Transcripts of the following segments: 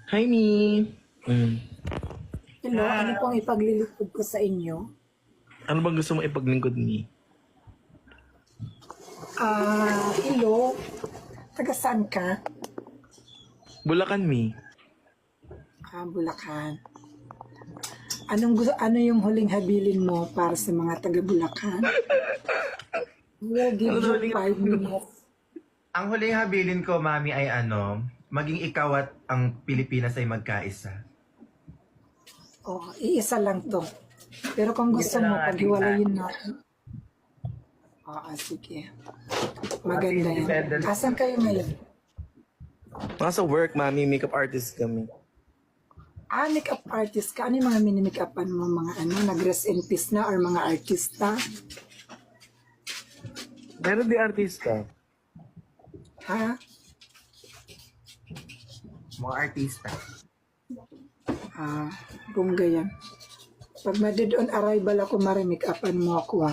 Hi, Mi. Mm. Hello, ano pong ipaglilingkod ko sa inyo? Ano bang gusto mo ipaglingkod, Mi? Hello. Taga saan ka? Bulacan, Mi. Bulacan. Ano yung huling habilin mo para sa mga taga Bulacan? We'll give Ano you 5 minutes. Ang huling habilin ko, mami, ay maging ikaw at ang Pilipinas ay magkaisa. Iisa lang to. Pero kung gusto Iisa lang mo, ang paghiwalayin natin. Sige. Maganda yan. Independent. Asan kayo ngayon? Nasa work, Mami. Makeup artist kami. Makeup artist ka. Ano yung mga mini-makeupan mo? Mga nag-rest in peace na or mga artista? Meron di artista. Ha? Mga artista. Bongga yan. Pag ma-dead on arrival ako, make-upan mo ako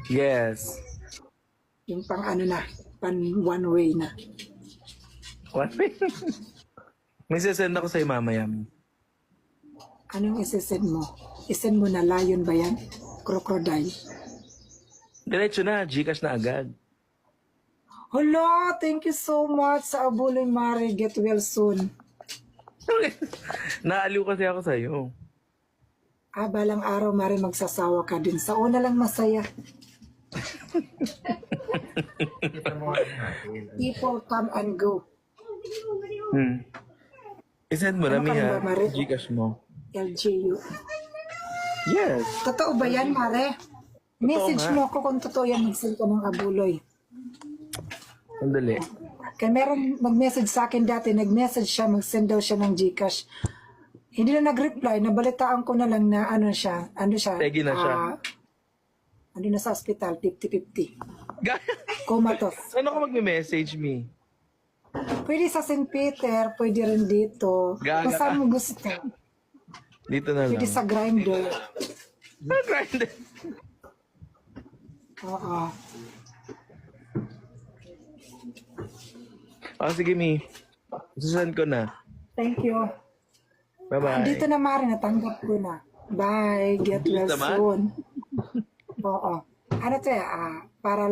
Yes. Yung pang pan one way na. What? May sasend ako sa'yo mamaya, Mi. Anong isesend mo? Isend mo na lion ba yan? Crocodile? Diretso na. Gcash na agad. Hala, thank you so much sa Abuloy Mare. Get well soon. Naaliw kasi ako sa'yo. Balang araw, Mare, magsasawa ka din. Sa una lang masaya. Kita mo natin. People come and go. Isend mo na, Ano Mi, ka ha? ba, Mare? Gcash mo. LGU. Yes. Totoo ba yan, Mare? Message nga. mo ako kung totoo yan. Mag-send ka ng Abuloy. Sandali. Kaya meron mag-message sa akin dati, nag-message siya, mag-send daw siya ng Gcash. Hindi na nag-reply, nabalitaan ko na lang na ano siya. Pegi na siya. Ando na sa hospital, 50-50. Gaya. Comatose. Saan ako magme-message, Mi? Pwede sa St. Peter, pwede rin dito. Gaga Kung saan ka. mo gusto. Dito na lang. Pwede sa Grindr. Grinder. Oo. Sige, Mi. Susend ko na. Thank you. Bye-bye. Dito na, Mari, natanggap ko na. Bye. Get well Naman? soon. Oo. Ano to para